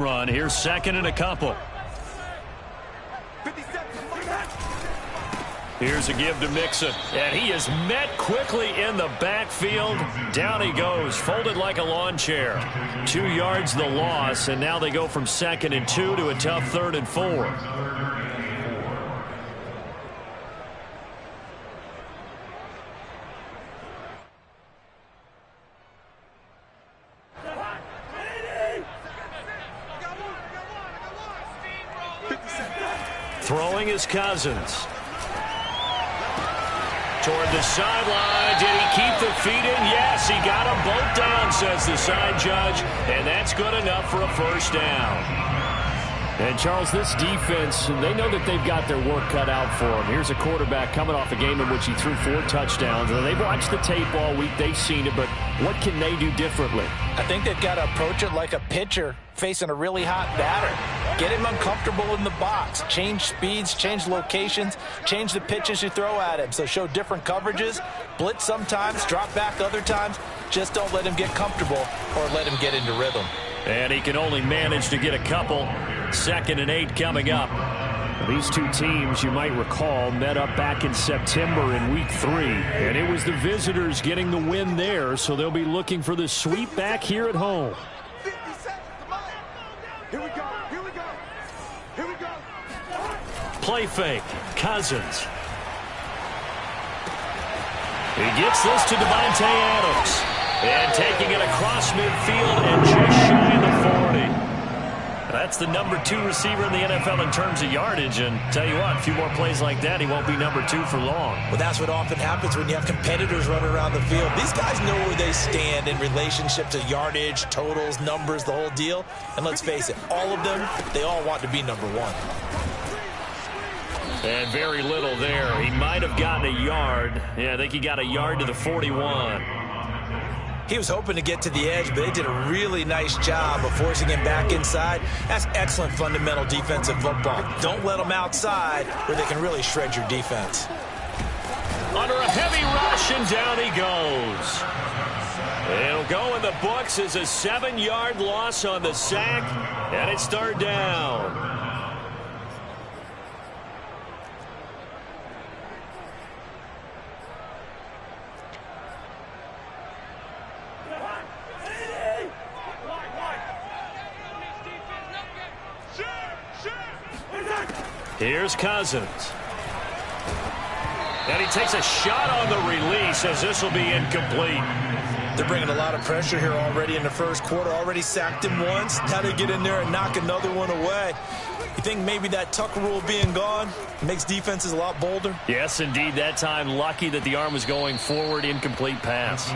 Run. Here's second and a couple. Here's a give to Mixon, and he is met quickly in the backfield. Down he goes, folded like a lawn chair. 2 yards the loss, and now they go from 2nd and 2 to a tough 3rd and 4. Throwing is Cousins. Toward the sideline. Did he keep the feet in? Yes, he got them both down, says the side judge. And that's good enough for a first down. And, Charles, this defense, they know that they've got their work cut out for them. Here's a quarterback coming off a game in which he threw 4 touchdowns. And they've watched the tape all week. They've seen it. But what can they do differently? I think they've got to approach it like a pitcher facing a really hot batter. Get him uncomfortable in the box. Change speeds, change locations, change the pitches you throw at him. So show different coverages, blitz sometimes, drop back other times. Just don't let him get comfortable or let him get into rhythm. And he can only manage to get a couple. 2nd and 8 coming up. These two teams, you might recall, met up back in September in Week 3. And it was the visitors getting the win there, so they'll be looking for the sweep back here at home. 50 seconds, come on. Here we go, here we go, here we go. Play fake, Cousins. He gets this to Devontae Adams. And taking it across midfield and just shy of the 40. That's the number 2 receiver in the NFL in terms of yardage. And tell you what, a few more plays like that, he won't be number 2 for long. Well, that's what often happens when you have competitors running around the field. These guys know where they stand in relationship to yardage, totals, numbers, the whole deal. And let's face it, all of them, they all want to be number 1. And very little there. He might have gotten a yard. Yeah, I think he got a yard to the 41. He was hoping to get to the edge, but they did a really nice job of forcing him back inside. That's excellent fundamental defensive football. Don't let them outside where they can really shred your defense. Under a heavy rush, and down he goes. It'll go in the books as a 7-yard loss on the sack, and it's 3rd down. Here's Cousins. And he takes a shot on the release as this will be incomplete. They're bringing a lot of pressure here already in the first quarter. Already sacked him once. Now they get in there and knock another one away. You think maybe that Tucker rule being gone makes defenses a lot bolder? Yes, indeed. That time lucky that the arm was going forward. Incomplete pass.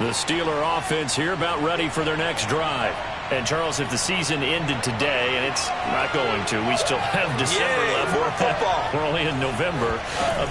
The Steeler offense here about ready for their next drive. And, Charles, if the season ended today, and it's not going to, we still have December left. More football. We're only in November.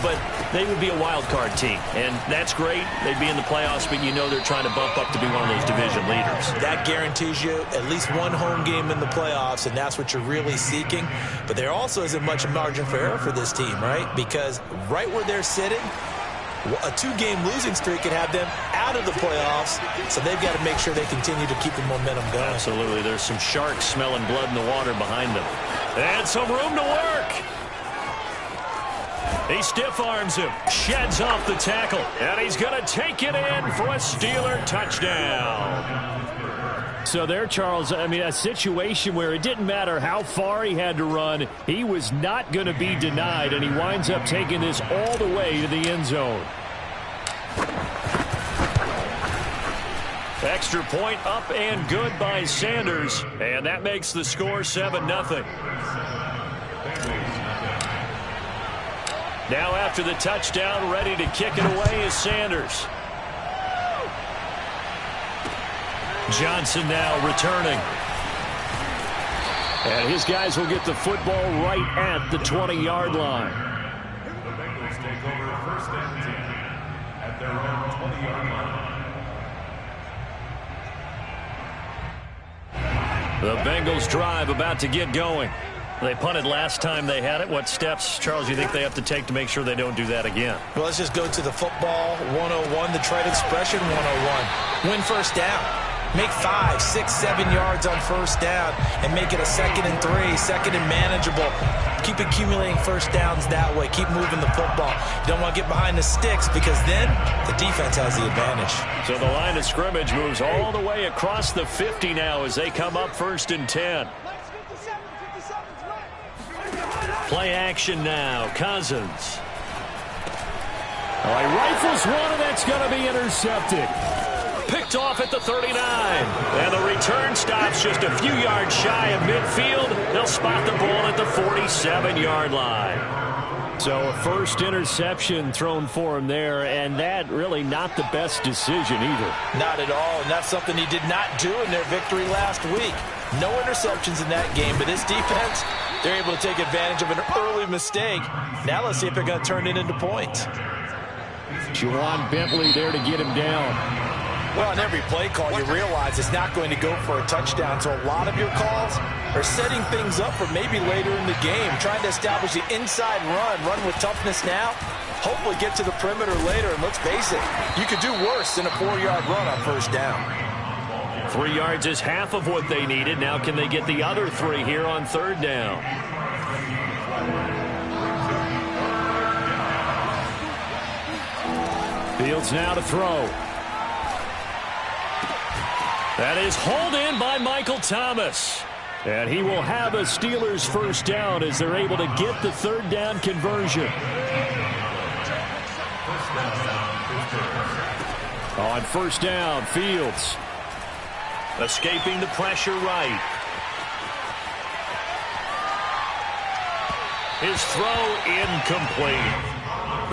But they would be a wild card team. And that's great. They'd be in the playoffs, but you know they're trying to bump up to be one of those division leaders. That guarantees you at least one home game in the playoffs, and that's what you're really seeking. But there also isn't much margin for error for this team, right? Because right where they're sitting, a 2-game losing streak could have them out of the playoffs, so they've got to make sure they continue to keep the momentum going. Absolutely. There's some sharks smelling blood in the water behind them. And some room to work. He stiff arms him, sheds off the tackle, and he's going to take it in for a Steeler touchdown. So there, Charles, I mean, a situation where it didn't matter how far he had to run, he was not going to be denied, and he winds up taking this all the way to the end zone. Extra point up and good by Sanders, and that makes the score 7-0. Now after the touchdown, ready to kick it away is Sanders. Johnson now returning. And his guys will get the football right at the 20-yard line. The Bengals take over 1st and 10 at their own 20-yard line. The Bengals drive about to get going. They punted last time they had it. What steps, Charles, you think they have to take to make sure they don't do that again? Well, let's just go to the football 101, the trade expression 101. Win first down. Make 5, 6, 7 yards on first down and make it a 2nd and 3, 2nd and manageable. Keep accumulating first downs that way. Keep moving the football. You don't want to get behind the sticks because then the defense has the advantage. So the line of scrimmage moves all the way across the 50 now as they come up 1st and 10. Play action now. Cousins. All right, rifles one, and that's going to be intercepted. Picked off at the 39. And the return stops just a few yards shy of midfield. They'll spot the ball at the 47-yard line. So a first interception thrown for him there, and that really not the best decision either. Not at all, and that's something he did not do in their victory last week. No interceptions in that game, but this defense, they're able to take advantage of an early mistake. Now let's see if they're going to turn it into points. Juwan Bentley there to get him down. Well, on every play call, you realize it's not going to go for a touchdown, so a lot of your calls are setting things up for maybe later in the game, trying to establish the inside run with toughness now, hopefully get to the perimeter later, and let's face it, you could do worse than a 4-yard run on first down. 3 yards is half of what they needed. Now can they get the other 3 here on 3rd down? Fields now to throw. That is hauled in by Michael Thomas. And he will have a Steelers first down as they're able to get the 3rd down conversion. On first down, Fields. Escaping the pressure right. His throw incomplete.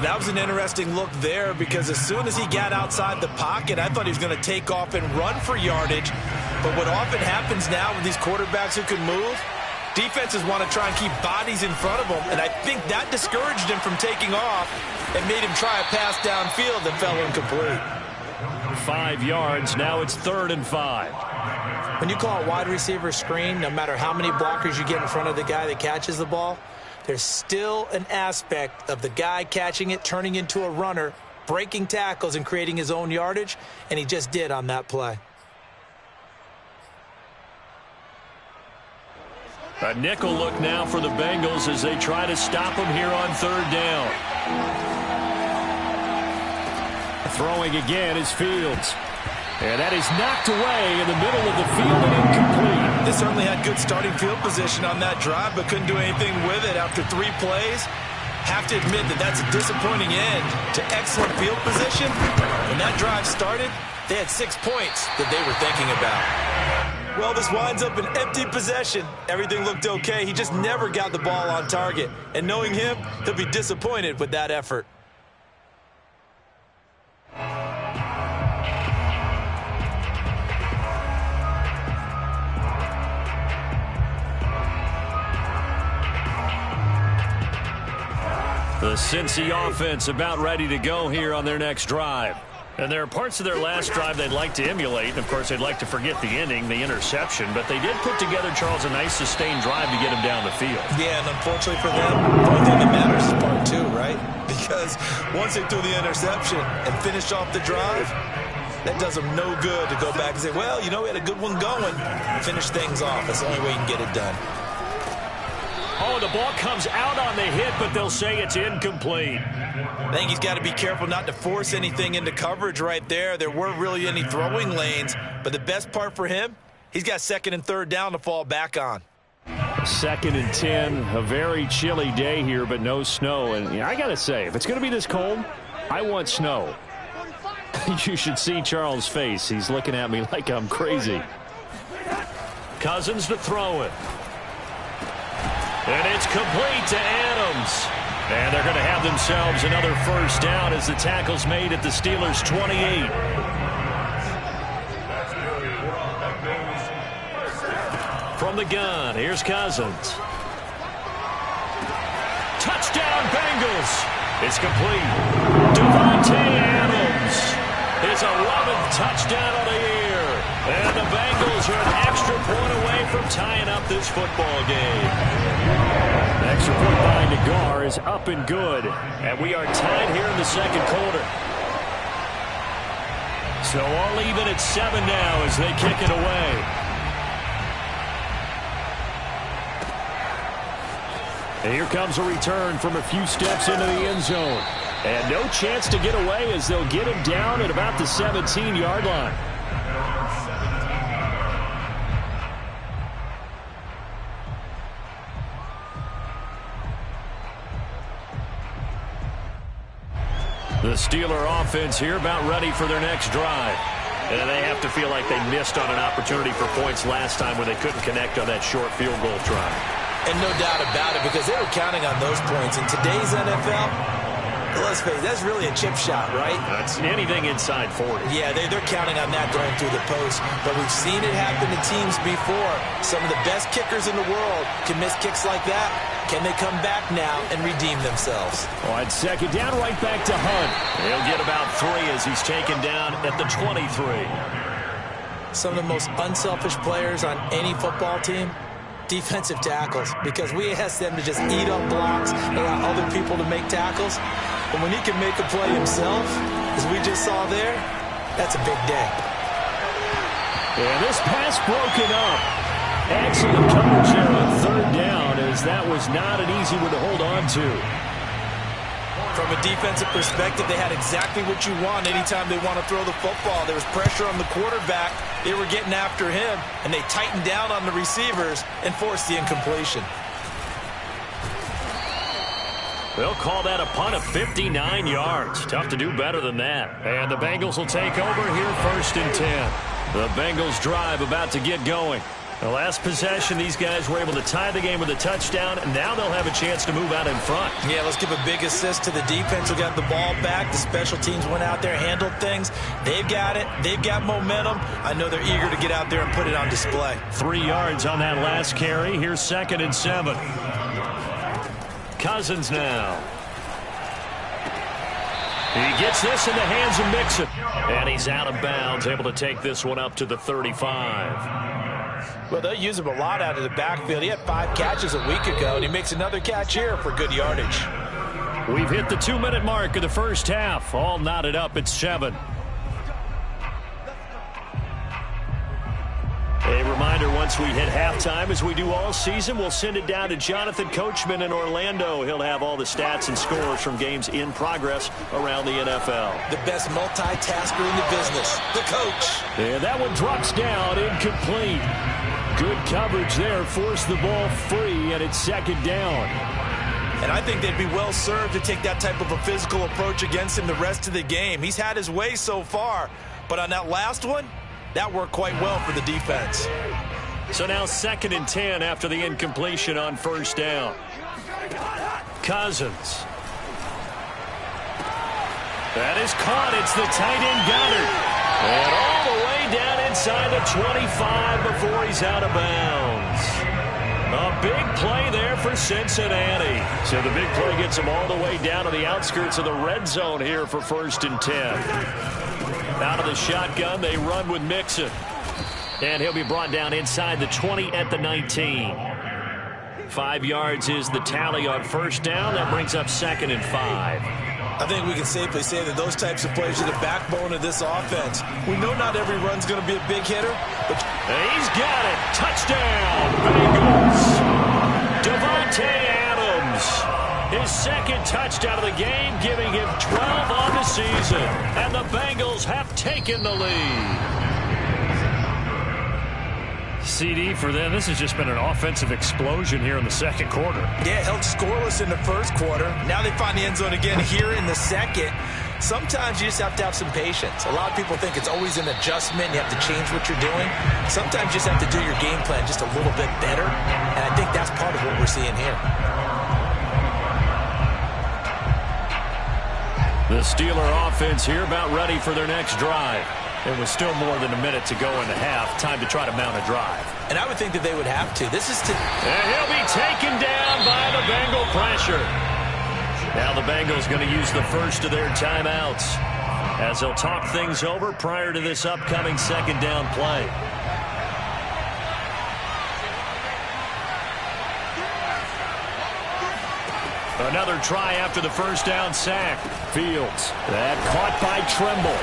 That was an interesting look there because as soon as he got outside the pocket, I thought he was going to take off and run for yardage. But what often happens now with these quarterbacks who can move, defenses want to try and keep bodies in front of them, and I think that discouraged him from taking off and made him try a pass downfield that fell incomplete. 5 yards, now it's 3rd and 5. When you call a wide receiver screen, no matter how many blockers you get in front of the guy that catches the ball, there's still an aspect of the guy catching it, turning into a runner, breaking tackles and creating his own yardage, and he just did on that play. A nickel look now for the Bengals as they try to stop him here on 3rd down. Throwing again is Fields. And that is knocked away in the middle of the field and incomplete. They certainly had good starting field position on that drive, but couldn't do anything with it after 3 plays. Have to admit that that's a disappointing end to excellent field position. When that drive started, they had 6 points that they were thinking about. Well, this winds up an empty possession. Everything looked okay. He just never got the ball on target. And knowing him, he'll be disappointed with that effort. The Cincy offense about ready to go here on their next drive. And there are parts of their last drive they'd like to emulate. And, of course, they'd like to forget the ending, the interception. But they did put together, Charles, a nice sustained drive to get him down the field. Yeah, and unfortunately for them, the only thing that matters is part 2, right? Because once they threw the interception and finished off the drive, that does them no good to go back and say, well, you know, we had a good one going. Finish things off. That's the only way you can get it done. Oh, the ball comes out on the hit, but they'll say it's incomplete. I think he's got to be careful not to force anything into coverage right there. There weren't really any throwing lanes, but the best part for him, he's got 2nd and 3rd down to fall back on. 2nd and 10, a very chilly day here, but no snow. And I got to say, if it's going to be this cold, I want snow. You should see Charles' face. He's looking at me like I'm crazy. Cousins to throw it. And it's complete to Adams. And they're going to have themselves another first down as the tackle's made at the Steelers' 28. From the gun, here's Cousins. Touchdown, Bengals. It's complete. Devontae Adams. His 11th touchdown of the year. And the Bengals are an extra point away from tying up this football game. Extra point by Nagar is up and good. And we are tied here in the second quarter. So all even at 7 now as they kick it away. And here comes a return from a few steps into the end zone. And no chance to get away as they'll get him down at about the 17-yard line. The Steeler offense here about ready for their next drive. And they have to feel like they missed on an opportunity for points last time when they couldn't connect on that short field goal try. And no doubt about it, because they were counting on those points. In today's NFL, let's face it, that's really a chip shot, right? That's anything inside 40. Yeah, they're counting on that going through the post. But we've seen it happen to teams before. Some of the best kickers in the world can miss kicks like that. Can they come back now and redeem themselves? On second down, right back to Hunt. He'll get about 3 as he's taken down at the 23. Some of the most unselfish players on any football team, defensive tackles, because we ask them to just eat up blocks and allow other people to make tackles. But when he can make a play himself, as we just saw there, that's a big day. And this pass broken up. Excellent coverage there on third down, as that was not an easy one to hold on to. From a defensive perspective, they had exactly what you want anytime they want to throw the football. There was pressure on the quarterback. They were getting after him, and they tightened down on the receivers and forced the incompletion. They'll call that a punt of 59 yards. Tough to do better than that. And the Bengals will take over here 1st and 10. The Bengals drive about to get going. The last possession, these guys were able to tie the game with a touchdown, and now they'll have a chance to move out in front. Yeah, let's give a big assist to the defense who got the ball back. The special teams went out there, handled things. They've got it. They've got momentum. I know they're eager to get out there and put it on display. 3 yards on that last carry. Here's 2nd and 7. Cousins now. He gets this in the hands of Mixon. And he's out of bounds, able to take this one up to the 35. Well, they'll use him a lot out of the backfield. He had 5 catches a week ago, and he makes another catch here for good yardage. We've hit the 2-minute mark of the first half. All knotted up at 7. A reminder, once we hit halftime, as we do all season, we'll send it down to Jonathan Coachman in Orlando. He'll have all the stats and scores from games in progress around the NFL. The best multitasker in the business, the coach. And that one drops down, incomplete. Good coverage there, forced the ball free, and it's 2nd down. And I think they'd be well served to take that type of a physical approach against him the rest of the game. He's had his way so far, but on that last one, that worked quite well for the defense. So now 2nd and 10 after the incompletion on 1st down. Cousins. That is caught. It's the tight end Goddard. And all the way down inside the 25 before he's out of bounds. A big play there for Cincinnati. So the big play gets him all the way down to the outskirts of the red zone here for 1st and 10. Out of the shotgun, they run with Mixon. And he'll be brought down inside the 20 at the 19. 5 yards is the tally on 1st down. That brings up 2nd and 5. I think we can safely say that those types of plays are the backbone of this offense. We know not every run's going to be a big hitter, but he's got it. Touchdown, Bengals. Devontae Adams. His 2nd touchdown of the game, giving him 12 on the season. And the Bengals have taken the lead. CD for them, this has just been an offensive explosion here in the second quarter. Yeah, held scoreless in the first quarter. Now they find the end zone again here in the second. Sometimes you just have to have some patience. A lot of people think it's always an adjustment. You have to change what you're doing. Sometimes you just have to do your game plan just a little bit better. And I think that's part of what we're seeing here. The Steeler offense here about ready for their next drive. It was still more than a minute to go in the half. Time to try to mount a drive. And I would think that they would have to. This is to... And he'll be taken down by the Bengal pressure. Now the Bengals going to use the first of their timeouts. as they'll talk things over prior to this upcoming second down play. Another try after the first down sack. Fields. That caught by Tremble.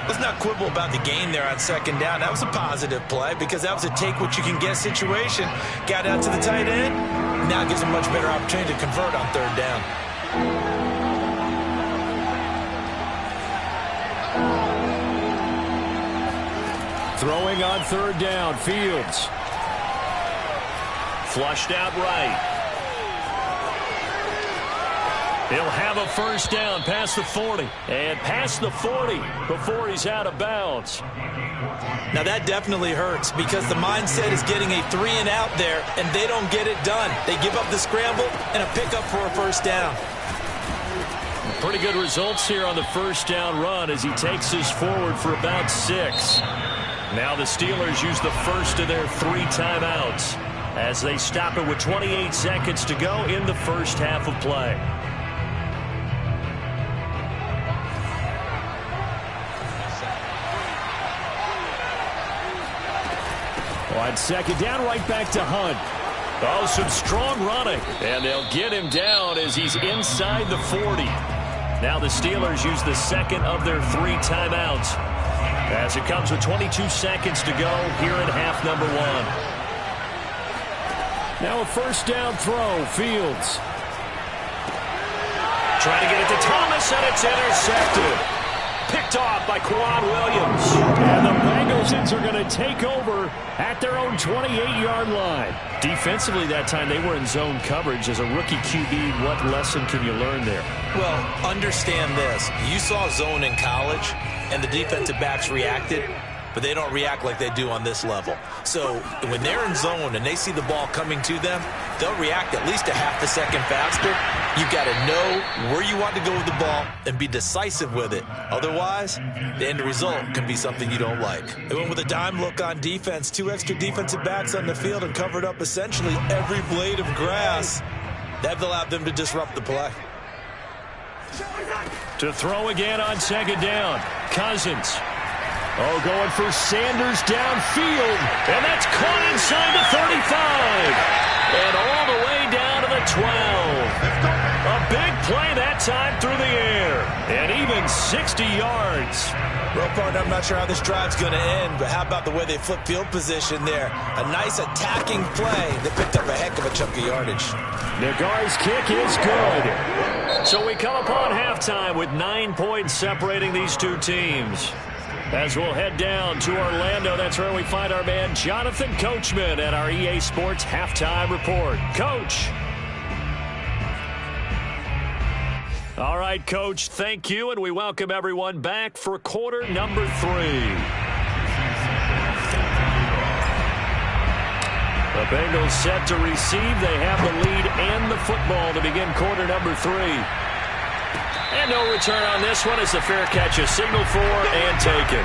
Let's not quibble about the gain there on second down. That was a positive play because that was a take-what-you-can-get situation. Got out to the tight end. Now gives a much better opportunity to convert on third down. Throwing on third down. Fields. Flushed out right. He'll have a first down past the 40. And past the 40 before he's out of bounds. Now that definitely hurts because the mindset is getting a 3-and-out there, and they don't get it done. They give up the scramble and a pickup for a first down. Pretty good results here on the first down run as he takes us forward for about 6. Now the Steelers use the first of their 3 timeouts as they stop it with 28 seconds to go in the first half of play. On second down, right back to Hunt. Oh, some strong running. And they'll get him down as he's inside the 40. Now the Steelers use the second of their 3 timeouts as it comes with 22 seconds to go here in half number 1. Now a first down throw. Fields. Trying to get it to Thomas, and it's intercepted. Picked off by Quan Williams. And the Bengals are going to take over at their own 28-yard line. Defensively that time, they were in zone coverage. As a rookie QB, what lesson can you learn there? Well, understand this. You saw zone in college, and the defensive backs reacted, but they don't react like they do on this level. So when they're in zone and they see the ball coming to them, they'll react at least a half a second faster. You've got to know where you want to go with the ball and be decisive with it. Otherwise, the end result can be something you don't like. They went with a dime look on defense, 2 extra defensive backs on the field and covered up essentially every blade of grass. That allowed them to disrupt the play. To throw again on second down. Cousins. Oh, going for Sanders downfield. And that's caught inside the 35. And all the way down to the 12. A big play that time through the air. And even 60 yards. Well, partner, I'm not sure how this drive's going to end, but how about the way they flip field position there? A nice attacking play. They picked up a heck of a chunk of yardage. Nagar's kick is good. So we come upon halftime with 9 points separating these two teams. As we'll head down to Orlando, that's where we find our man Jonathan Coachman at our EA Sports Halftime Report. Coach. All right, Coach, thank you, and we welcome everyone back for quarter number 3. The Bengals set to receive. They have the lead and the football to begin quarter number 3. And no return on this one as the fair catch is signaled for and taken.